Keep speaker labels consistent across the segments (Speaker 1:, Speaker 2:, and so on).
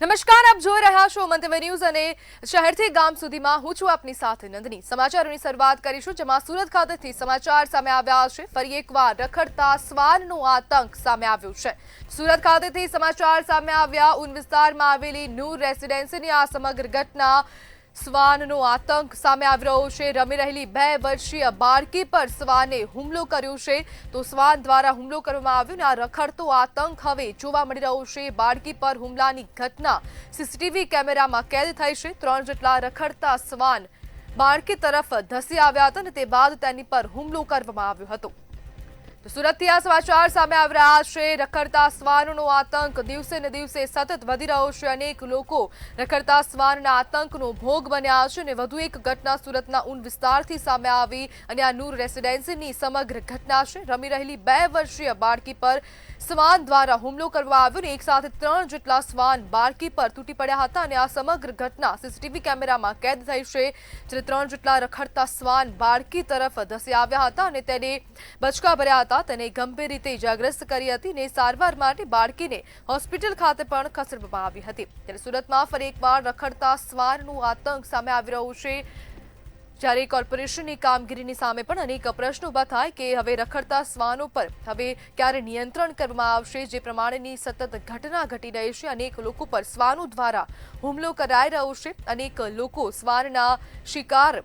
Speaker 1: નમસ્કાર, આપ જોઈ રહ્યા છો મંતવ્ય ન્યૂઝ અને શહેરથી ગામ સુધીમાં હું છું આપની સાથે નંદની। સમાચારોની શરૂઆત કરીશું, જેમાં સુરત ખાતેથી સમાચાર સામે આવ્યા છે। ફરી એકવાર રખડતા શ્વાનનો આતંક સામે આવ્યો છે। સુરત ખાતેથી સમાચાર સામે આવ્યા। ઉન વિસ્તારમાં આવેલી નૂર રેસિડેન્સીની આ સમગ્ર ઘટના શ્વાનનો આતંક સામે આવી રહ્યો છે। રમી રહેલી 2 વર્ષીય બાળકી પર શ્વાને હુમલો કર્યો છે, તો શ્વાન દ્વારા હુમલો કરવામાં આવ્યો અને આ રખડતો આતંક હવે જોવા મળી રહ્યો છે। બાળકી પર હુમલાની ઘટના સીસીટીવી કેમેરામાં કેદ થઈ છે। 3 જેટલા રખડતા શ્વાન બાળકી તરફ ધસી આવ્યા હતા અને તે બાદ તેની પર હુમલો કરવામાં આવ્યો હતો। તો સુરતથી આ સમાચાર સામે આવી રહ્યા છે। રખડતા શ્વાનનો આતંક દિવસે ને દિવસે સતત વધી રહ્યો છે। અનેક લોકો રખડતા શ્વાનના આતંકનો ભોગ બન્યા છે અને વધુ એક ઘટના સુરતના ઉન વિસ્તારથી સામે આવી અને આ નૂર રેસિડેન્સીની સમગ્ર ઘટના છે। રમી રહેલી 2 વર્ષીય બાળકી પર શ્વાન દ્વારા હુમલો કરવામાં આવ્યો અને એક સાથે 3 જેટલા શ્વાન બાળકી પર તૂટી પડ્યા હતા અને આ સમગ્ર ઘટના સીસીટીવી કેમેરામાં કેદ થઈ છે। જ્યારે 3 જેટલા રખડતા શ્વાન બાળકી તરફ ધસી આવ્યા હતા અને તેને બચકા ભર્યા હતા। તેને ગંભીર રીતે ઇજાગ્રસ્ત કરી હતી અને સારવાર માટે બાળકીને હોસ્પિટલ ખાતે પણ ખસેડવામાં આવી હતી। ત્યારે સુરતમાં ફરી એકવાર રખડતા શ્વાનનો આતંક સામે આવી રહ્યો છે। જ્યારે કોર્પોરેશનની કામગીરીની સામે પણ અનેક પ્રશ્નો ઉભા થાય કે હવે રખડતા શ્વાનો પર હવે ક્યારે નિયંત્રણ કરવામાં આવશે। જે પ્રમાણેની સતત ઘટના ઘટી રહી છે, અનેક લોકો પર શ્વાનો દ્વારા હુમલો કરાઈ રહ્યો છે। અનેક લોકો શ્વાનના શિકાર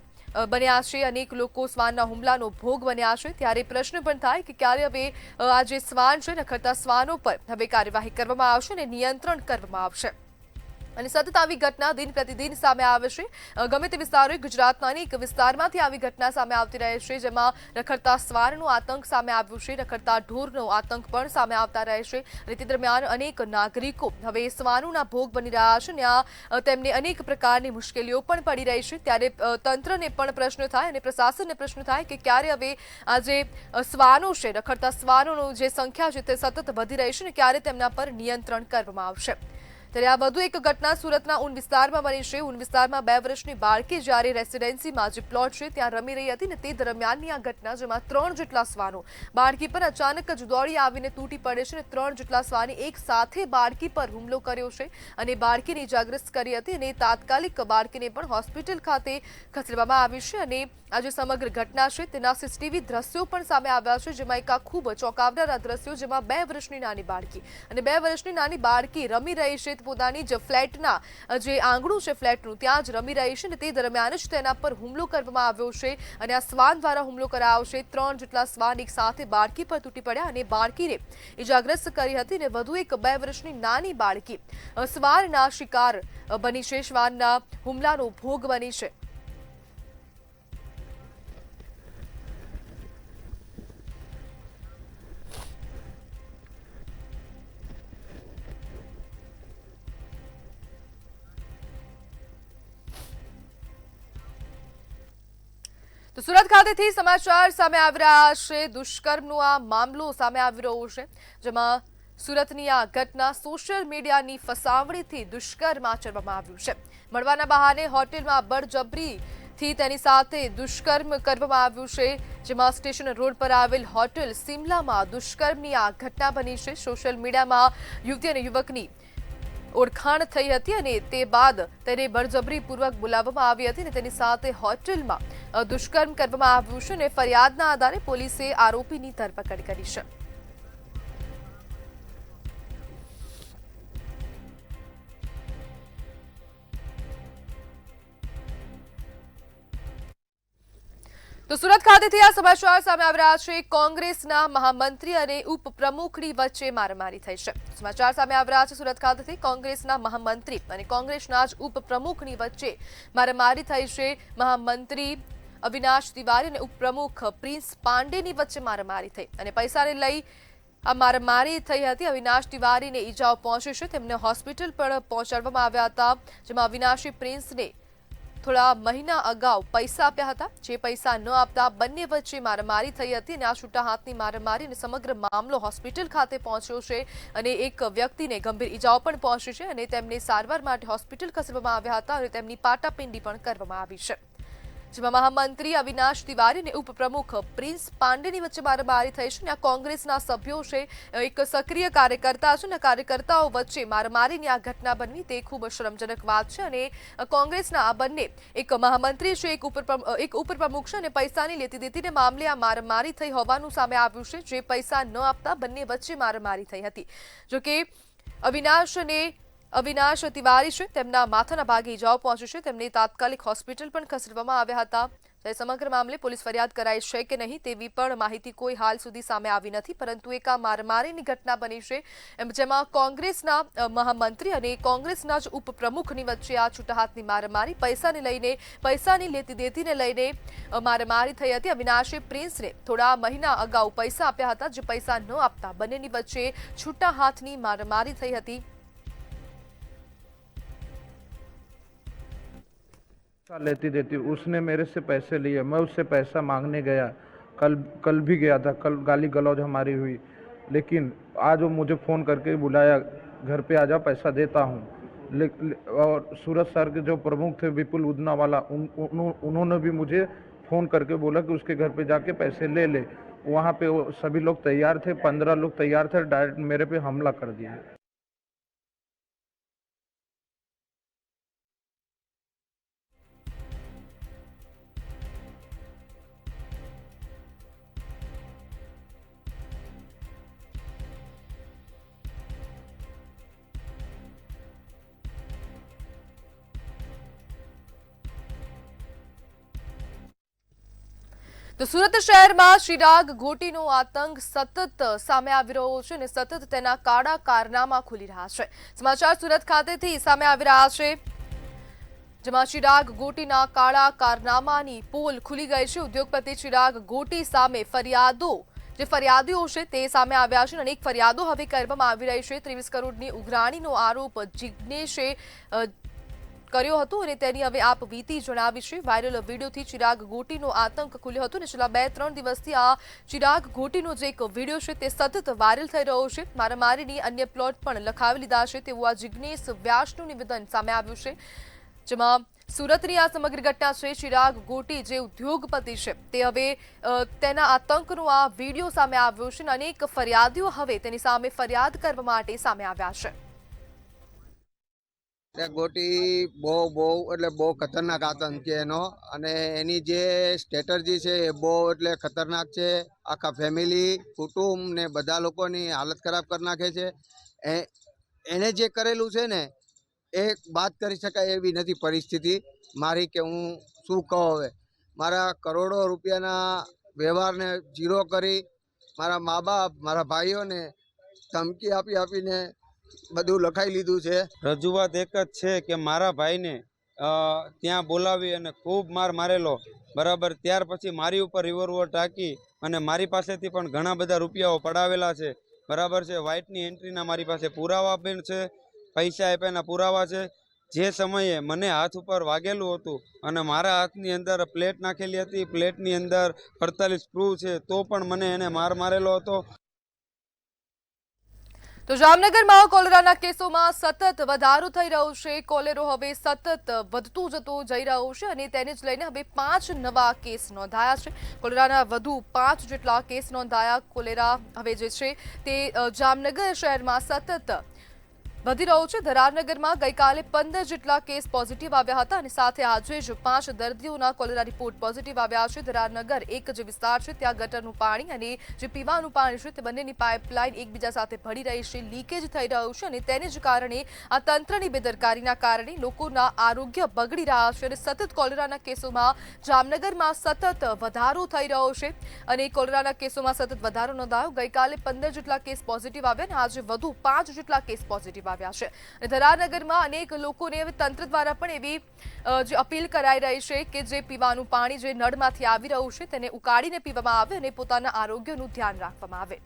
Speaker 1: બન્યા છે, અનેક લોકો શ્વાનના હુમલાનો ભોગ બન્યા છે। ત્યારે પ્રશ્ન પણ થાય કે ક્યારે હવે આ જે શ્વાન છે, રખડતા શ્વાનો પર હવે કાર્યવાહી કરવામાં આવશે અને નિયંત્રણ કરવામાં આવશે। અને સતત આવી ઘટના દિન પ્રતિદિન સામે આવે છે। ગમે તે વિસ્તારો, ગુજરાતના અનેક વિસ્તારમાંથી આવી ઘટના સામે આવતી રહે છે, જેમાં રખડતા શ્વાનનો આતંક સામે આવ્યો છે, રખડતા ઢોરનો આતંક પણ સામે આવતા રહે છે અને તે દરમિયાન અનેક નાગરિકો હવે શ્વાનોના ભોગ બની રહ્યા છે અને આ તેમને અનેક પ્રકારની મુશ્કેલીઓ પણ પડી રહી છે। ત્યારે તંત્રને પણ પ્રશ્ન થાય અને પ્રશાસનને પ્રશ્ન થાય કે ક્યારે હવે આ જે શ્વાનો છે, રખડતા શ્વાનોનો જે સંખ્યા છે તે સતત વધી રહી છે અને ક્યારે તેમના પર નિયંત્રણ કરવામાં આવશે। ત્યારે આ વધુ એક ઘટના સુરતના ઉન વિસ્તારમાં બની છે। ઉન વિસ્તારમાં 2 વર્ષની બાળકી જ્યારે રેસિડેન્સીમાં જે પ્લોટ છે ત્યાં રમી રહી હતી ને તે દરમિયાનની આ ઘટના, જેમાં 3 જેટલા શ્વાનો બાળકી પર અચાનક જ દોડી આવીને તૂટી પડે છે અને 3 જેટલા શ્વાને એક સાથે બાળકી પર હુમલો કર્યો છે અને બાળકીને ઇજાગ્રસ્ત કરી હતી અને તાત્કાલિક બાળકીને પણ હોસ્પિટલ ખાતે ખસેડવામાં આવી છે। અને આ જે સમગ્ર ઘટના છે તેના સીસીટીવી દ્રશ્યો પણ સામે આવ્યા છે, જેમાં એક ખૂબ ચોંકાવનારા દ્રશ્યો, જેમાં 2 વર્ષની નાની બાળકી અને 2 વર્ષની નાની બાળકી રમી રહી છે પોતાની જ ફ્લેટના જે આંગણું છે ફ્લેટનું, ત્યાં જ રમી રહી છે અને તે દરમિયાન જ તેના પર હુમલો કરવામાં આવ્યો છે અને આ શ્વાન દ્વારા હુમલો કરાયો છે। 3 જેટલા શ્વાન એક સાથે બાળકી પર તૂટી પડ્યા અને બાળકીને ઇજાગ્રસ્ત કરી હતી અને વધુ એક 2 વર્ષની નાની બાળકી શ્વાનના શિકાર બની છે, શ્વાનના હુમલાનો ભોગ બની છે। તો સુરત ખાતેથી સમાચાર સામે આવી રહ્યા છે। દુષ્કર્મનો આ મામલો સામે આવી રહ્યો છે, જેમાં સુરતની આ ઘટના સોશિયલ મીડિયાની ફસાવણીથી દુષ્કર્મ આચરવામાં આવ્યું છે। મળવાના બહાને હોટેલમાં બળજબરીથી તેની સાથે દુષ્કર્મ કરવામાં આવ્યું છે, જેમાં સ્ટેશન રોડ પર આવેલ હોટેલ સિમલામાં દુષ્કર્મની આ ઘટના બની છે। સોશિયલ મીડિયામાં યુવતી અને યુવકની ઓળખાણ થઈ હતી અને તે બાદ તેને બળજબરીપૂર્વક બોલાવવામાં આવી હતી અને તેની સાથે હોટેલમાં દુષ્કર્મ કરવામાં આવ્યું છે અને ફરિયાદના આધારે પોલીસે આરોપીની ધરપકડ કરી છે। તો સુરત ખાતેથી આ સમાચાર સામે આવી રહ્યા છે। કોંગ્રેસના મહામંત્રી અને ઉપપ્રમુખની વચ્ચે મારામારી થઈ છે। સમાચાર સામે આવી રહ્યા છે સુરત ખાતેથી કોંગ્રેસના મહામંત્રી અને કોંગ્રેસના જ ઉપપ્રમુખની વચ્ચે મારામારી થઈ છે। મહામંત્રી અવિનાશ તિવારી અને ઉપપ્રમુખ પ્રિન્સ પાંડેની વચ્ચે મારામારી થઈ અને પૈસાને લઈ આ મારામારી થઈ હતી। અવિનાશ તિવારીને ઈજાઓ પહોંચી છે, તેમને હોસ્પિટલ પણ પહોંચાડવામાં આવ્યા હતા, જેમાં અવિનાશી પ્રિન્સને થોડા મહિના અગાઉ પૈસા આપ્યા હતા, જે પૈસા ન આપતા બંને વચ્ચે મારામારી થઈ હતી અને આ છૂટા હાથની મારામારી અને સમગ્ર મામલો હોસ્પિટલ ખાતે પહોંચ્યો છે અને એક વ્યક્તિને ગંભીર ઈજાઓ પણ પહોંચી છે અને તેમને સારવાર માટે હોસ્પિટલ ખસેડવામાં આવ્યા હતા અને તેમની પાટાપિંડી પણ કરવામાં આવી છે। જેમાં મહામંત્રી અવિનાશ તિવારી અને ઉપપ્રમુખ પ્રિન્સ પાંડેની વચ્ચે મારામારી થઈ છે અને આ કોંગ્રેસના સભ્યો છે, એક સક્રિય કાર્યકર્તા છે અને કાર્યકર્તાઓ વચ્ચે મારામારીની આ ઘટના બનવી તે ખૂબ શરમજનક વાત છે અને કોંગ્રેસના આ બંને એક મહામંત્રી છે, એક ઉપપ્રમુખ છે અને પૈસાની લેતી દેતીને મામલે આ મારામારી થઈ હોવાનું સામે આવ્યું છે, જે પૈસા ન આપતા બંને વચ્ચે મારામારી થઈ હતી। જોકે અવિનાશ તિવારી છે તેમના માથાના ભાગે ઇજાઓ પહોંચી છે, તેમને તાત્કાલિક હોસ્પિટલ પણ ખસેડવામાં આવ્યા હતા। સમગ્ર મામલે પોલીસ ફરિયાદ કરાઈ છે કે નહીં તેવી પણ માહિતી કોઈ હાલ સુધી સામે આવી નથી, પરંતુ એક આ મારામારીની ઘટના બની છે જેમાં કોંગ્રેસના મહામંત્રી અને કોંગ્રેસના જ ઉપપ્રમુખની વચ્ચે આ છૂટાહાથની મારામારી પૈસાની લેતી દેતીને લઈને મારામારી થઈ હતી। અવિનાશે પ્રિન્સને થોડા મહિના અગાઉ પૈસા આપ્યા હતા, જે પૈસા ન આપતા બંનેની વચ્ચે છૂટા હાથની મારામારી થઈ હતી।
Speaker 2: लेती देती उसने मेरे से पैसे लिए, मैं उससे पैसा मांगने गया, कल भी गया था, कल गाली गलौज हमारी हुई, लेकिन आज वो मुझे फ़ोन करके बुलाया, घर पे आ जा पैसा देता हूँ। और सूरत सर के जो प्रमुख थे विपुल उदना वाला उन्होंने भी मुझे फ़ोन करके बोला कि उसके घर पे जाके पैसे ले ले। वहाँ पे वो सभी लोग तैयार थे, 15 लोग तैयार थे, डायरेक्ट मेरे पे हमला कर दिया।
Speaker 1: તો સુરત શહેરમાં ચિરાગ ઘોટીનો આતંક સતત સામે આવી રહ્યો છે અને સતત તેના કાળા કારનામા ખુલી રહ્યા છે। સમાચાર સુરત ખાતેથી સામે આવી રહ્યા છે, જેમાં ચિરાગ ઘોટીના કાળા કારનામાની પોલ ખુલી ગઈ છે। ઉદ્યોગપતિ ચિરાગ ઘોટી સામે ફરિયાદીઓ છે તે સામે આવ્યા છે અને અનેક ફરિયાદો હવે કરવામાં આવી રહી છે। 23 કરોડની ઉઘરાણીનો આરોપ જિગ્નેશે કર્યો હતો અને તેની હવે આપ વીતી જણાવી છે। વાયરલ વિડીયોથી ચિરાગ ઘોટીનો આતંક ખુલ્યો હતો અને છેલ્લા 2-3 દિવસથી આ ચિરાગ ઘોટીનો જે એક વિડીયો છે તે સતત વાયરલ થઈ રહ્યો છે। મારામારીની અન્ય પ્લોટ પણ લખાવી લીધા છે તેવું આ જિગ્નેશ વ્યાસનું નિવેદન સામે આવ્યું છે, જેમાં સુરતની આ સમગ્ર ઘટના છે। ચિરાગ ઘોટી જે ઉદ્યોગપતિ છે તે હવે તેના આતંકનો આ વિડીયો સામે આવ્યો છે અને અનેક ફરિયાદીઓ હવે તેની સામે ફરિયાદ કરવા માટે સામે આવ્યા છે।
Speaker 3: ગોટી બહુ ખતરનાક આતંક છે એનો, અને એની જે સ્ટ્રેટર્જી છે એ બહુ એટલે ખતરનાક છે। આખા ફેમિલી કુટુંબ ને બધા લોકોની હાલત ખરાબ કરી નાખે છે। એને જે કરેલું છે ને એ વાત કરી શકાય એવી નથી પરિસ્થિતિ મારી, કે હું શું કહું હવે। મારા કરોડો રૂપિયાના વ્યવહારને જીરો કરી મારા મા બાપ મારા ભાઈઓને ધમકી આપીને બધું લખાઈ લીધું છે।
Speaker 4: રજૂઆત એક જ છે કે મારા ભાઈને ત્યાં બોલાવી અને ખૂબ મારેલો, બરાબર। ત્યાર પછી મારી ઉપર રિવોલ્વર ટાંકી અને મારી પાસેથી પણ ઘણા બધા રૂપિયાઓ પડાવેલા છે, બરાબર છે। વ્હાઇટની એન્ટ્રીના મારી પાસે પુરાવા પણ છે, પૈસા આપ્યાના પુરાવા છે। જે સમયે મને હાથ ઉપર વાગેલું હતું અને મારા હાથની અંદર પ્લેટ નાખેલી હતી, પ્લેટની અંદર 48 સ્ક્રૂ છે, તો પણ મને એને મારેલો હતો।
Speaker 1: તો જામનગરમાં કોલેરાના કેસોમાં સતત વધારો થઈ રહ્યો છે। કોલેરો હવે સતત વધતું જતું જઈ રહ્યો છે અને તેને જ લઈને હવે 5 નવા કેસ નોંધાયા છે। કોલેરાના વધુ 5 જેટલા કેસ નોંધાયા। કોલેરા હવે જે છે તે જામનગર શહેરમાં સતત વધી રહ્યો છે। ધરારનગરમાં ગઈકાલે 15 જેટલા કેસ પોઝિટિવ આવ્યા હતા અને સાથે આજે જ 5 દર્દીઓના કોલેરા રિપોર્ટ પોઝિટિવ આવ્યા છે। ધરારનગર એક જે વિસ્તાર છે ત્યાં ગટરનું પાણી અને જે પીવાનું પાણી છે તે બંનેની પાઇપલાઇન એકબીજા સાથે ભળી રહી છે, લીકેજ થઈ રહ્યું છે અને તેને જ કારણે આ તંત્રની બેદરકારીના કારણે લોકોના આરોગ્ય બગડી રહ્યા છે અને સતત કોલેરાના કેસોમાં જામનગરમાં સતત વધારો થઈ રહ્યો છે અને કોલેરાના કેસોમાં સતત વધારો નોંધાયો। ગઈકાલે 15 જેટલા કેસ પોઝિટિવ આવ્યા અને આજે વધુ 5 જેટલા કેસ પોઝિટિવ આવ્યા છે અને ધરારનગરમાં અનેક લોકોને હવે તંત્ર દ્વારા પણ એવી જે અપીલ કરાઈ રહી છે કે જે પીવાનું પાણી જે નળમાંથી આવી રહ્યું છે તેને ઉકાળીને પીવામાં આવે અને પોતાના આરોગ્યનું ધ્યાન રાખવામાં આવે।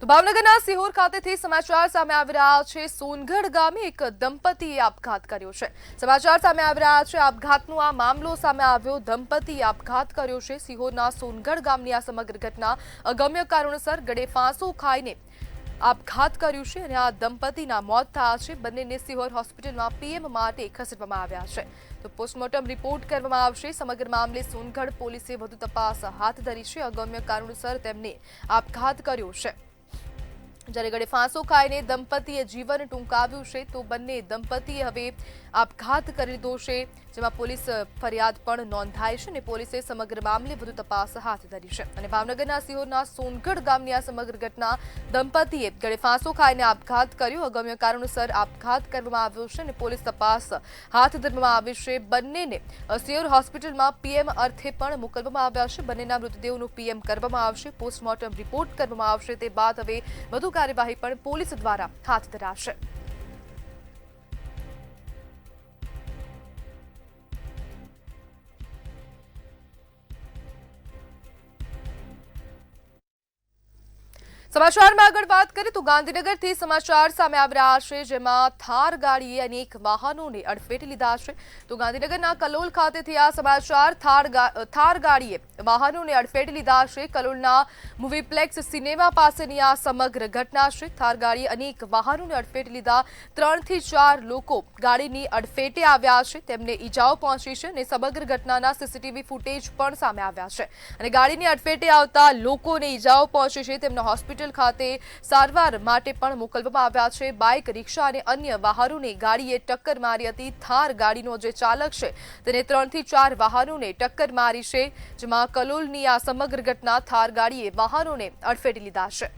Speaker 1: તો ભાવનગરના સિહોર ખાતેથી સમાચાર સામે આવી રહ્યા છે। સોનગઢ ગામે એક દંપતીએ આપઘાત કર્યો છે। સમાચાર સામે આવી રહ્યા છે, આપઘાતનો આ મામલો સામે આવ્યો। દંપતીએ આપઘાત કર્યો છે। સિહોરના સોનગઢ ગામની આ સમગ્ર ઘટના અગમ્ય કારણોસર ગળે ફાંસો ખાઈને આપઘાત કર્યું છે અને આ દંપતીના મોત થયા છે। બંનેને સિહોર હોસ્પિટલમાં પીએમ માટે ખસેડવામાં આવ્યા છે। તો પોસ્ટમોર્ટમ રિપોર્ટ કરવામાં આવશે। સમગ્ર મામલે સોનગઢ પોલીસે વધુ તપાસ હાથ ધરી છે। અગમ્ય કારણોસર તેમને આપઘાત કર્યો છે। જ્યારે ગળે ફાંસો ખાઈને દંપતીએ જીવન ટૂંકાવ્યું છે, તો બંને દંપતીએ હવે આપઘાત કરી લીધો છે, જેમાં પોલીસ ફરિયાદ પણ નોંધાઈ છે અને પોલીસે સમગ્ર મામલે વધુ તપાસ હાથ ધરી છે। અને ભાવનગરના સિહોરના સોનગઢ ગામની આ સમગ્ર ઘટના દંપતીએ ગળે ફાંસો ખાઈને આપઘાત કર્યો। અગમ્ય કારણોસર આપઘાત કરવામાં આવ્યો છે અને પોલીસ તપાસ હાથ ધરવામાં આવી છે। બંનેને સિહોર હોસ્પિટલમાં પીએમ અર્થે પણ મોકલવામાં આવ્યા છે। બંનેના મૃતદેહોનું પીએમ કરવામાં આવશે, પોસ્ટમોર્ટમ રિપોર્ટ કરવામાં આવશે। તે બાદ હવે વધુ કાર્યવાહી પણ પોલીસ દ્વારા હાથ ધરાશે। સમાચારમાં આગળ વાત કરીએ તો ગાંધીનગરથી સમાચાર સામે આવી રહ્યા છે, જેમાં થાર ગાડીએ અનેક વાહનોને અડફેટે લીધા છે। તો ગાંધીનગરના કલોલ ખાતેથી આ સમાચાર, થાર ગાડીએ વાહનોને અડફેટે લીધા છે। કલોલના મૂવીપ્લેક્સ સિનેમા પાસેની આ સમગ્ર ઘટના છે। થાર ગાડીએ અનેક વાહનોને અડફેટે લીધા। 3 થી 4 લોકો ગાડીની અડફેટે આવ્યા છે, તેમને ઈજાઓ પહોંચી છે અને સમગ્ર ઘટનાના સીસીટીવી ફૂટેજ પણ સામે આવ્યા છે અને ગાડીની અડફેટે આવતા લોકોને ઈજાઓ પહોંચી છે, તેમને હોસ્પિટલ ખાતે સારવાર માટે પણ મોકલવામાં આવ્યા છે। બાઇક, રિક્ષા અને અન્ય વાહનોને ગાડીએ ટક્કર મારી હતી। થાર ગાડીનો જે ચાલક છે તેને 3 થી 4 વાહનોને ટક્કર મારી છે, જેમાં કલોલની આ સમગ્ર ઘટના થાર ગાડીએ વાહનોને અડફેટે લીધા છે।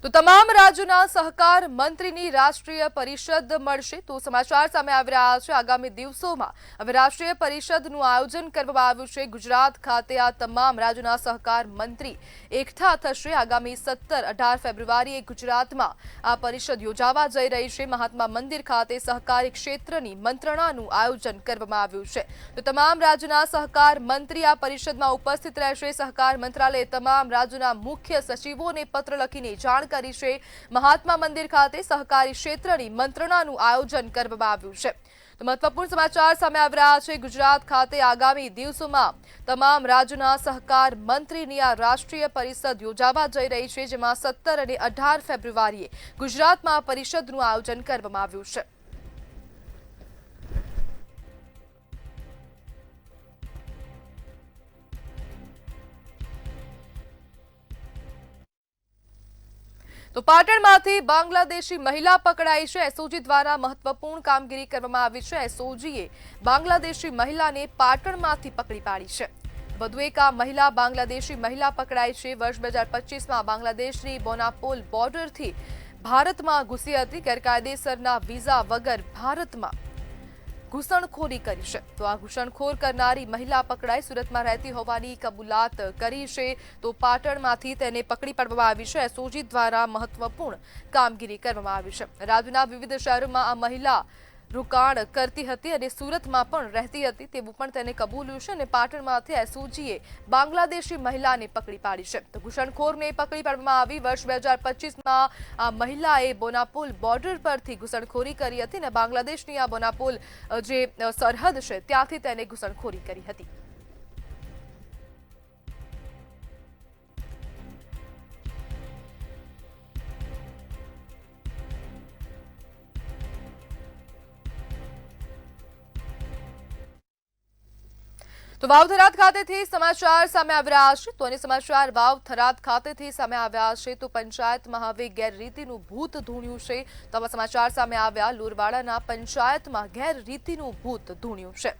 Speaker 1: તો તમામ રાજ્યોના સહકાર મંત્રીની રાષ્ટ્રીય પરિષદ મળશે। તો સમાચાર સામે આવી રહ્યા છે, આગામી દિવસોમાં હવે રાષ્ટ્રીય પરિષદનું આયોજન કરવામાં આવ્યું છે। ગુજરાત ખાતે આ તમામ રાજ્યોના સહકાર મંત્રી એકઠા થશે। આગામી 17-18 ફેબ્રુઆરીએ ગુજરાતમાં આ પરિષદ યોજાવા જઈ રહી છે। મહાત્મા મંદિર ખાતે સહકારી ક્ષેત્રની મંત્રણાનું આયોજન કરવામાં આવ્યું છે। તો તમામ રાજ્યોના સહકાર મંત્રી આ પરિષદમાં ઉપસ્થિત રહેશે। સહકાર મંત્રાલયે તમામ રાજ્યોના મુખ્ય સચિવોને પત્ર લખીને જાણ કરી છે। મહાત્મા મંદિર ખાતે સહકારી ક્ષેત્રની મંત્રણાનું આયોજન કરવામાં આવ્યું છે। તો મહત્વપૂર્ણ સમાચાર સામે આવી રહ્યા છે। ગુજરાત ખાતે આગામી દિવસોમાં તમામ રાજ્યોના સહકાર મંત્રીની આ રાષ્ટ્રીય પરિષદ યોજાવા જઈ રહી છે, જેમાં 17 અને 18 ફેબ્રુઆરીએ ગુજરાતમાં આ પરિષદનું આયોજન કરવામાં આવ્યું છે। તો પાટણમાંથી બાંગ્લાદેશી મહિલા પકડાઈ છે। એસઓજી દ્વારા મહત્વપૂર્ણ કામગીરી કરવામાં આવી છે। એસઓજીએ બાંગ્લાદેશી મહિલાને પાટણમાંથી પકડી પાડી છે। વધુ એક આ મહિલા બાંગ્લાદેશી મહિલા પકડાઈ છે। વર્ષ 2025માં બાંગ્લાદેશની બોનાપોલ બોર્ડરથી ભારતમાં ઘૂસી હતી। ગેરકાયદેસરના વિઝા વગર ભારતમાં ઘૂસણખોરી કરી છે। તો આ ઘૂસણખોર કરનારી મહિલા પકડાઈ, સુરતમાં રહેતી હોવાની કબૂલાત કરી છે। તો પાટણમાંથી તેને પકડી પાડવામાં આવી છે। એસઓજી દ્વારા મહત્વપૂર્ણ કામગીરી કરવામાં આવી છે। રાજ્યના વિવિધ શહેરોમાં આ મહિલા રોકાણ કરતી હતી અને સુરતમાં પણ રહેતી હતી તેવું પણ તેને કબૂલ્યું છે અને પાટણમાંથી એસઓજીએ બાંગ્લાદેશી મહિલાને પકડી પાડી છે। તો ઘૂસણખોરને પકડી પાડવામાં આવી। વર્ષ 2025માં આ મહિલાએ બોનાપોલ બોર્ડર પરથી ઘૂસણખોરી કરી હતી અને બાંગ્લાદેશની આ બોનાપોલ જે સરહદ છે ત્યાંથી તેને ઘૂસણખોરી કરી હતી। તો વાવ થરાદ ખાતેથી સમાચાર સામે આવી રહ્યા છે। તો અને સમાચાર વાવ થરાદ ખાતેથી સામે આવ્યા છે। તો પંચાયતમાં હવે ગેરરીતિનું ભૂત ધૂણ્યું છે। તો આવા સમાચાર સામે આવ્યા। લુરવાડાના પંચાયતમાં ગેરરીતિનું ભૂત ધૂણ્યું છે,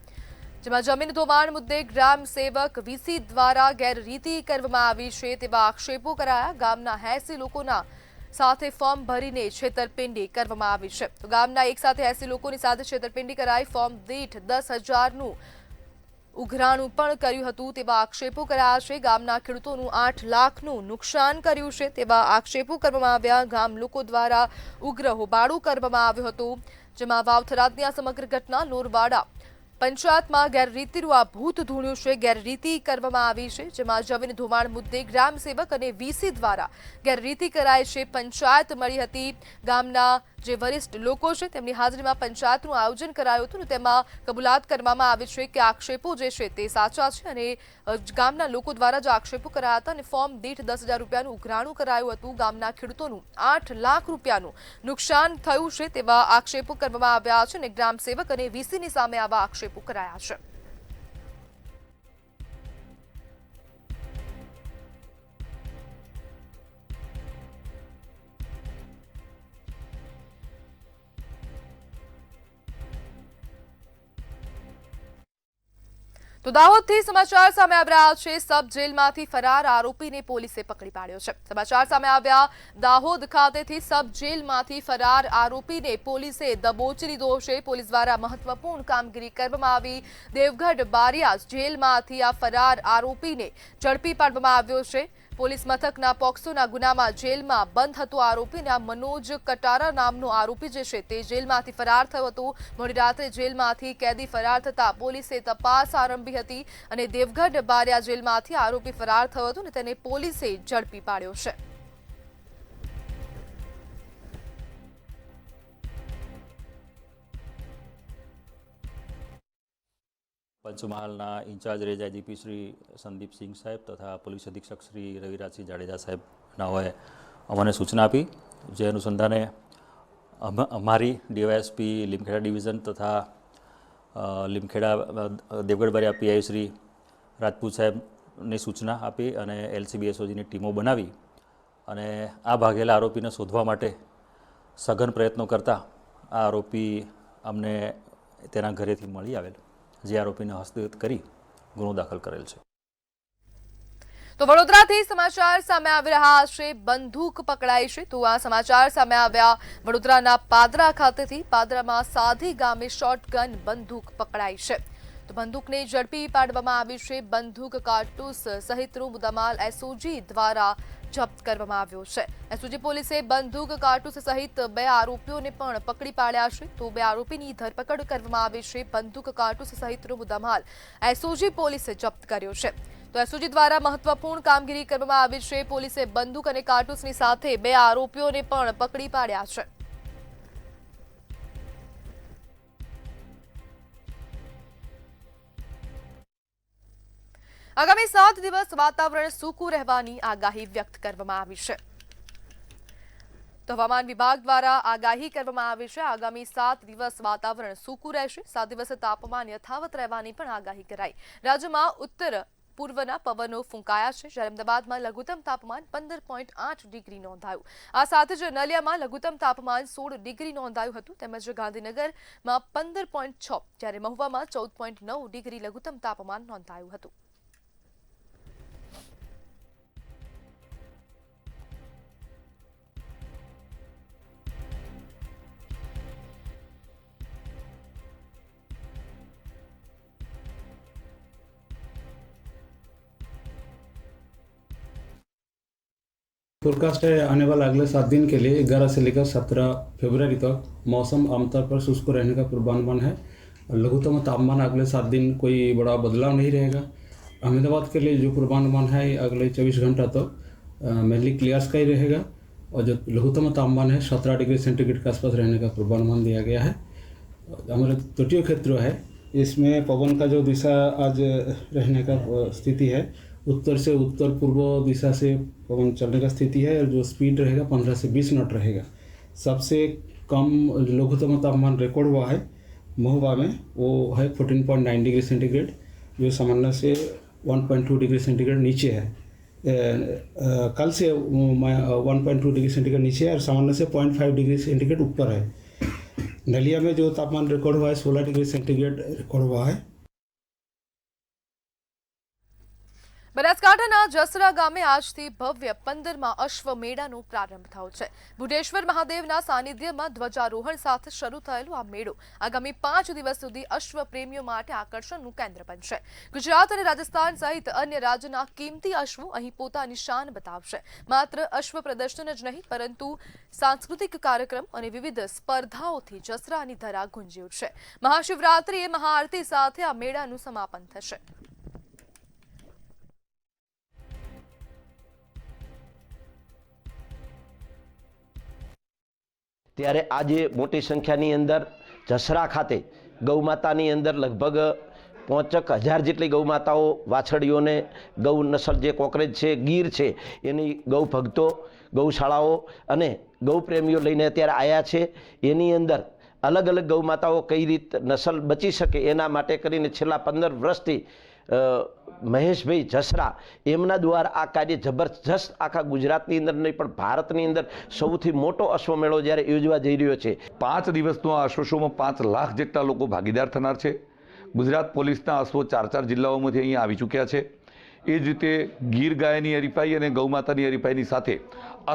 Speaker 1: જેમાં જમીન ધોવાણ મુદ્દે ગ્રામ સેવક વીસી દ્વારા ગેરરીતિ કરવામાં આવી છે તેવા આક્ષેપો કરાયા। ગામના 80 લોકોના સાથે ફોર્મ ભરીને છેતરપિંડી કરવામાં આવી છે। તો ગામના એક સાથે 80 લોકોની સાથે છેતરપિંડી કરાઈ। ફોર્મ દીઠ 10,000નું ઉઘરાણું પણ કર્યું હતું તેવા આક્ષેપો કર્યા છે. ગામના ખેડૂતોનું 8 લાખનું નુકસાન કર્યું છે તેવા આક્ષેપો કરવામાં આવ્યા. ગામ લોકો દ્વારા ઉગ્ર હોબાળો કરવામાં આવ્યો હતો, જેમાં વાવથરાદની આ સમગ્ર ઘટના લોરવાડા પંચાયતમાં ગેરરીતિનું આ ભૂત ધૂણ્યું છે. ગેરરીતિ કરવામાં આવી છે, જેમાં જમીન ધોવાણ મુદ્દે ગ્રામ સેવક અને વીસી દ્વારા ગેરરીતિ કરાઈ છે. પંચાયત મળી હતી. ગામના જે વરિષ્ઠ લોકો છે તેમની હાજરીમાં પંચાયતનું આયોજન કરાયું હતું, તેમાં કબૂલાત કરવામાં આવી છે કે આક્ષેપો જે છે તે સાચા છે અને ગામના લોકો દ્વારા જે આક્ષેપો કરાયા હતા અને ફોર્મ દીઠ 10,000 રૂપિયાનું ઉઘરાણું કરાયું હતું. ગામના ખેડૂતોનું 8 લાખ રૂપિયાનું નુકસાન થયું છે તેવા આક્ષેપો કરવામાં આવ્યા છે અને ગ્રામ સેવક અને વીસીની સામે આવા આક્ષેપો કરાયા છે. તો દાહોદથી સમાચાર સામે આવી રહ્યા છે. સબ જેલમાંથી ફરાર આરોપીને પોલીસે પકડી પાડ્યો છે. સમાચાર સામે આવ્યા દાહોદ ખાતેથી સબ જેલમાંથી ફરાર આરોપીને પોલીસે દબોચી લીધો છે. પોલીસ દ્વારા મહત્વપૂર્ણ કામગીરી કરવામાં આવી. દેવગઢ બારિયા જેલમાંથી આ ફરાર આરોપીને ઝડપી પાડવામાં આવ્યો છે. પોલીસ મથકના પોક્સોના ગુનામાં જેલમાં બંધ હતો આરોપી. આ મનોજ કટારા નામનો આરોપી જે છે તે જેલમાંથી ફરાર થયો હતો. મોડી રાત્રે જેલમાંથી કેદી ફરાર થતા પોલીસે તપાસ આરંભી હતી અને દેવગઢ બારિયા જેલમાંથી આરોપી ફરાર થયો હતો અને તેને પોલીસે ઝડપી પાડ્યો છે.
Speaker 5: પંચમહાલના incharge range IGP Shri Sandeepsinh સાહેબ તથા પોલીસ અધિક્ષક શ્રી રવિરાજસિંહ જાડેજા સાહેબનાઓએ અમને સૂચના આપી, જે અનુસંધાને અમારી ડીવાયએસપી લીમખેડા ડિવિઝન તથા લીમખેડા દેવગઢ બારિયા પીઆઈ શ્રી રાજપૂત સાહેબની સૂચના આપી અને એલસીબી એસઓજીની ટીમો બનાવી અને આ ભાગેલા આરોપીને શોધવા માટે સઘન પ્રયત્નો કરતા આ આરોપી અમને તેના ઘરેથી મળી આવેલ, જે આરોપીને હસ્તગત કરી ગુનો દાખલ કરેલ છે.
Speaker 1: તો વડોદરાથી સમાચાર સામે આવી રહ્યા છે. બંદૂક પકડાઈ છે. તો આ સમાચાર સામે આવ્યા વડોદરાના પાદરા ખાતેથી. પાદરામાં સાધી ગામે શોટગન બંદૂક પકડાઈ છે. તો બંદૂકને ઝડપી પાડવામાં આવી છે. બંદૂક કારતૂસ સહિતનો મુદ્દામાલ એસઓજી દ્વારા જપ્ત કરવામાં આવ્યો છે. એસઓજી પોલીસે બંદૂક કારતૂસ સહિત 2 આરોપીઓને પણ પકડી પાડ્યા છે. તો 2 આરોપીની ધરપકડ કરવામાં આવી છે. બંદૂક કારતૂસ સહિતનો મુદ્દામાલ એસઓજી પોલીસે જપ્ત કર્યો છે. તો એસઓજી દ્વારા મહત્વપૂર્ણ કામગીરી કરવામાં આવી છે. પોલીસે બંદૂક અને કારતૂસની સાથે 2 આરોપીઓને પણ પકડી પાડ્યા છે. આગામી 7 દિવસ વાતાવરણ સૂકું રહેવાની આગાહી વ્યક્ત કરવામાં આવી છે. તો હવામાન વિભાગ દ્વારા આગાહી કરવામાં આવી છે. આગામી 7 દિવસ વાતાવરણ સૂકું રહેશે. 7 દિવસ તાપમાન યથાવત રહેવાની પણ આગાહી કરાઈ. રાજ્યમાં ઉત્તર પૂર્વના પવનો ફૂંકાયા છે. જ્યારે અમદાવાદમાં લઘુત્તમ તાપમાન 15.8 ડિગ્રી નોંધાયું. આ સાથે જ નલિયામાં લઘુત્તમ તાપમાન 16 ડિગ્રી નોંધાયું હતું. તેમજ ગાંધીનગરમાં 15.6, જ્યારે મહુવામાં 14.9 ડિગ્રી લઘુત્તમ તાપમાન નોંધાયું હતું.
Speaker 6: फोरकास्ट है आने वाला अगले 7 दिन के लिए 11 से लेकर 17 फरवरी तक मौसम आमतौर पर शुष्क रहने का पूर्वानुमान है. लघुत्तम तापमान अगले 7 दिन कोई बड़ा बदलाव नहीं रहेगा. अहमदाबाद के लिए जो पूर्वानुमान है अगले 24 घंटा तक मेनली क्लियर स्काई रहेगा और जो लघुत्तम तापमान है 17 डिग्री सेंटीग्रेड के आसपास रहने का पूर्वानुमान दिया गया है. हमारे तटीय क्षेत्र है, इसमें पवन का जो दिशा आज रहने का स्थिति है, उत्तर से उत्तर पूर्व दिशा से पवन चलने का स्थिति है और जो स्पीड रहेगा 15 से 20 नॉट रहेगा. सबसे कम लघुत्तम तापमान रिकॉर्ड हुआ है महुआ में, वो है 14.9 डिग्री सेंटीग्रेड, जो सामान्य से 1.2 डिग्री सेंटीग्रेड नीचे है. कल से 1.2 डिग्री सेंटीग्रेड नीचे है और सामान्य से 0.5 डिग्री सेंटीग्रेड ऊपर है. नलिया में जो तापमान रिकॉर्ड हुआ है 16 डिग्री सेंटीग्रेड रिकॉर्ड हुआ है.
Speaker 1: બનાસકાંઠાના જસરા ગામે આજથી ભવ્ય 15મા અશ્વમેળાનો પ્રારંભ થયો છે. બુઢેશ્વર મહાદેવના સાનિધ્યમાં ધ્વજારોહણ સાથે શરૂ થયેલો આ મેળો આગામી 5 દિવસ સુધી અશ્વ પ્રેમીઓ માટે આકર્ષણનું કેન્દ્ર બનશે. ગુજરાત અને રાજસ્થાન સહિત અન્ય રાજ્યના કિંમતી અશ્વો અહીં પોતાની શાન બતાવશે. માત્ર અશ્વ પ્રદર્શન જ નહીં પરંતુ સાંસ્કૃતિક કાર્યક્રમ અને વિવિધ સ્પર્ધાઓથી જસરાની ધરા ગુંજી ઉઠશે. મહાશિવરાત્રિએ મહાઆરતી સાથે આ મેળાનું સમાપન થશે.
Speaker 7: ત્યારે આજે મોટી સંખ્યાની અંદર જસરા ખાતે ગૌમાતાની અંદર લગભગ 5,000 જેટલી ગૌમાતાઓ વાછડીઓને ગૌ નસલ જે કોકરેજ છે ગીર છે એની ગૌ ભક્તો ગૌશાળાઓ અને ગૌ પ્રેમીઓ લઈને અત્યારે આવ્યા છે. એની અંદર અલગ અલગ ગૌમાતાઓ કઈ રીતે નસલ બચી શકે એના માટે કરીને છેલ્લા 15 વર્ષથી મહેશભાઈ જસરા એમના દ્વારા આ કાર્ય જબરજસ્ત આખા ગુજરાતની અંદર નહીં પણ ભારતની અંદર સૌથી મોટો અશ્વમેળો જ્યારે યોજવા જઈ રહ્યો છે.
Speaker 8: 5 દિવસનો આ અશ્વ શોમાં 5 લાખ જેટલા લોકો ભાગીદાર થનાર છે. ગુજરાત પોલીસના અશ્વો 4 જિલ્લાઓમાંથી અહીંયા આવી ચૂક્યા છે. એ જ રીતે ગીર ગાયની હરીફાઈ અને ગૌમાતાની હરીફાઈની સાથે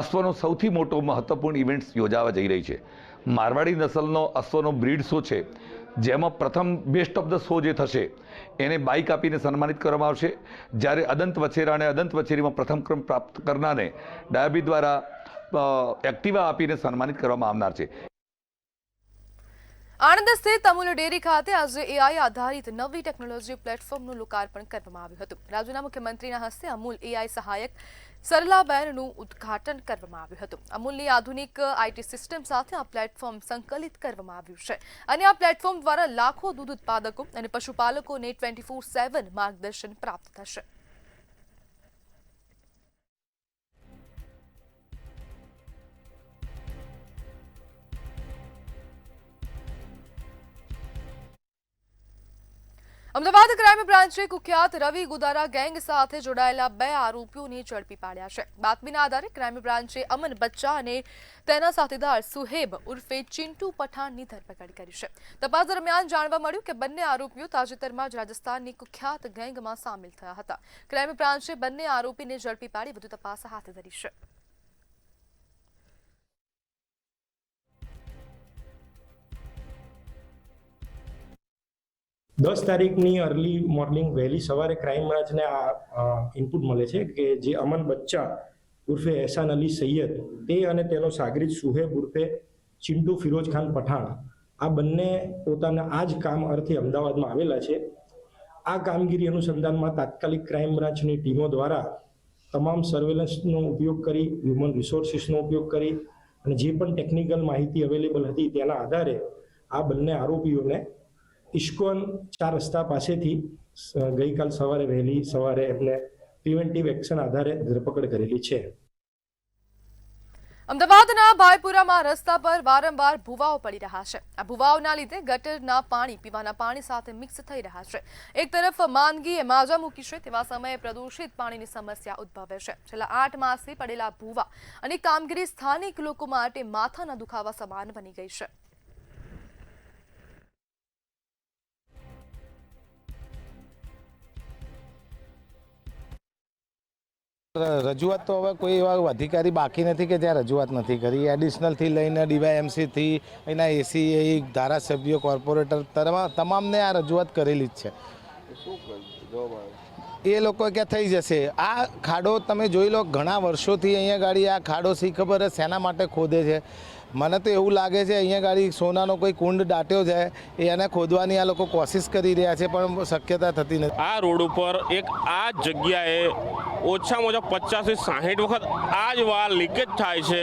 Speaker 8: અશ્વનો સૌથી મોટો મહત્વપૂર્ણ ઇવેન્ટ્સ યોજાવા જઈ રહી છે. મારવાડી નસલનો અશ્વનો બ્રીડ શો છે જેમાં પ્રથમ બેસ્ટ ઓફ ધ શો જે થશે એને બાઇક આપીને સન્માનિત કરવામાં આવશે. જ્યારે અદંત વછેરા અને અદંત વછેરીમાં પ્રથમ ક્રમ પ્રાપ્ત કરનારને ડાયાબી દ્વારા એક્ટિવા આપીને સન્માનિત કરવામાં આવનાર છે.
Speaker 1: આણંદ સ્થિત અમૂલ ડેરી ખાતે આજે એઆઈ આધારિત નવી ટેકનોલોજી પ્લેટફોર્મનું લોકાર્પણ કરવામાં આવ્યું હતું. રાજ્યના મુખ્યમંત્રીના હસ્તે અમૂલ એઆઈ સહાયક સરલાબેનનું ઉદ્ઘાટન કરવામાં આવ્યું હતું. અમૂલની આધુનિક આઈટી સિસ્ટમ સાથે આ પ્લેટફોર્મ સંકલિત કરવામાં આવ્યું છે અને આ પ્લેટફોર્મ દ્વારા લાખો દૂધ ઉત્પાદકો અને પશુપાલકોને 24/7 માર્ગદર્શન પ્રાપ્ત થશે. અમદાવાદ ક્રાઇમ બ્રાન્ચે કુખ્યાત રવિ ગુદારા ગેંગ સાથે જોડાયેલા 2 આરોપીઓને ઝડપી પાડ્યા છે. બાતમીના આધારે ક્રાઇમ બ્રાન્ચે અમન બચ્ચા અને તેના સાથીદાર સુહેબ ઉર્ફે ચિંટુ પઠાણની ધરપકડ કરી છે. તપાસ દરમિયાન જાણવા મળ્યું કે બંને આરોપીઓ તાજેતરમાં જ રાજસ્થાનની કુખ્યાત ગેંગમાં સામેલ થયા હતા. ક્રાઇમ બ્રાન્ચે બંને આરોપીને ઝડપી પાડી વધુ તપાસ હાથ ધરી છે.
Speaker 9: દસ તારીખની અર્લી મોર્નિંગ વહેલી સવારે ક્રાઇમ બ્રાન્ચને આ ઇનપુટ મળે છે કે જે અમન બચ્ચા ઉર્ફે એહસાન અલી સૈયદ તે અને તેનો સાગરીત સુહેબ ઉર્ફે ચિંટુ ફિરોજ ખાન પઠાણ આ બંને પોતાના આ જ કામ અર્થે અમદાવાદમાં આવેલા છે. આ કામગીરી અનુસંધાનમાં તાત્કાલિક ક્રાઇમ બ્રાન્ચની ટીમો દ્વારા તમામ સર્વેલન્સનો ઉપયોગ કરી હ્યુમન રિસોર્સિસનો ઉપયોગ કરી અને જે પણ ટેકનિકલ માહિતી અવેલેબલ હતી તેના આધારે આ બંને આરોપીઓને ઇસ્કોન 4 રસ્તા પાસેથી ગઈકાલ સવારે વહેલી સવારે એમને પ્રિવેન્ટિવ એક્શન આધારે ધરપકડ કરેલી છે.
Speaker 1: અમદાવાદના ભાઈપુરામાં રસ્તા પર વારંવાર ભૂવાઓ પડી રહ્યા છે. આ ભૂવાઓના લીધે ગટરના પાણી પીવાના પાણી સાથે મિક્સ થઈ રહ્યા છે. એક તરફ માંદગીએ માજા મૂકી છે તેવા સમયે પ્રદૂષિત પાણીની સમસ્યા ઉદ્ભવે છે. છેલ્લા 8 માસથી પડેલા ભૂવા અને કામગીરી સ્થાનિક લોકો માટે માથાના દુખાવા સમાન બની ગઈ છે.
Speaker 10: રજૂઆત તો હવે કોઈ એવા અધિકારી બાકી નથી કે ત્યાં રજૂઆત નથી કરી. એડિશનલથી લઈને ડીવાયએમસીથી એના એસી ધારાસભ્યો કોર્પોરેટર તમામને આ રજૂઆત કરેલી જ છે. એ લોકો ક્યાં થઈ જશે. આ ખાડો તમે જોઈ લો ઘણા વર્ષોથી અહીંયા ગાડી આ ખાડો સી ખબર શેના માટે ખોદે છે. મને તો એવું લાગે છે અહીંયા ગાડી સોનાનો કોઈ કુંડ દાટ્યો છે એને ખોદવાની આ લોકો કોશિશ કરી રહ્યા છે પણ શક્યતા થતી નથી.
Speaker 11: આ રોડ ઉપર એક આ જગ્યાએ ઓછામાં ઓછા 50 થી 60 વખત આ જ વાલ લીકેજ થાય છે.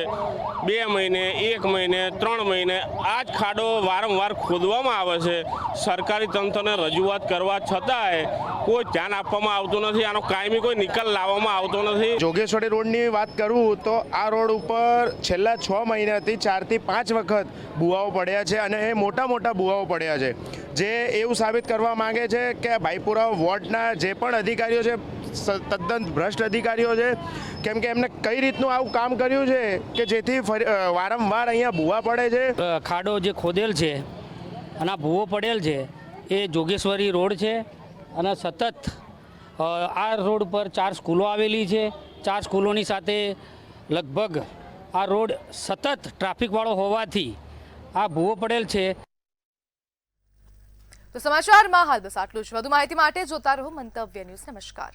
Speaker 11: 2 મહિને 1 મહિને 3 મહિને આ જ ખાડો વારંવાર ખોદવામાં આવે છે. સરકારી તંત્રને રજૂઆત કરવા છતાંય કોઈ ધ્યાન આપવામાં આવતું નથી. આનો કાયમી કોઈ નિકાલ લાવવામાં આવતો નથી.
Speaker 12: જોગેશ્વરી રોડની વાત કરું તો આ રોડ ઉપર છેલ્લા 6 મહિનાથી 4 થી 5 વખત ભૂવાઓ પડ્યા છે અને એ મોટા મોટા ભૂવાઓ પડ્યા છે જે એવું સાબિત કરવા માંગે છે કે ભાઈપુરા વોર્ડના જે પણ અધિકારીઓ છે તદ્દન ભ્રષ્ટ અધિકારીઓ છે. કેમ કે એમને કઈ રીતનું આવું કામ કર્યું છે કે જેથી વારંવાર અહીંયા ભૂવા પડે છે.
Speaker 13: ખાડો જે ખોદેલ છે અને આ ભૂવો પડેલ છે એ જોગેશ્વરી રોડ છે અને સતત આ રોડ પર 4 સ્કૂલો આવેલી છે. 4 સ્કૂલોની સાથે લગભગ આ રોડ સતત ટ્રાફિકવાળો હોવાથી આ ભૂવો પડેલ છે.
Speaker 1: તો સમાચારમાં હાલ બસ આટલું જ. વધુ માહિતી માટે જોતા રહો મંતવ્ય ન્યૂઝ. નમસ્કાર.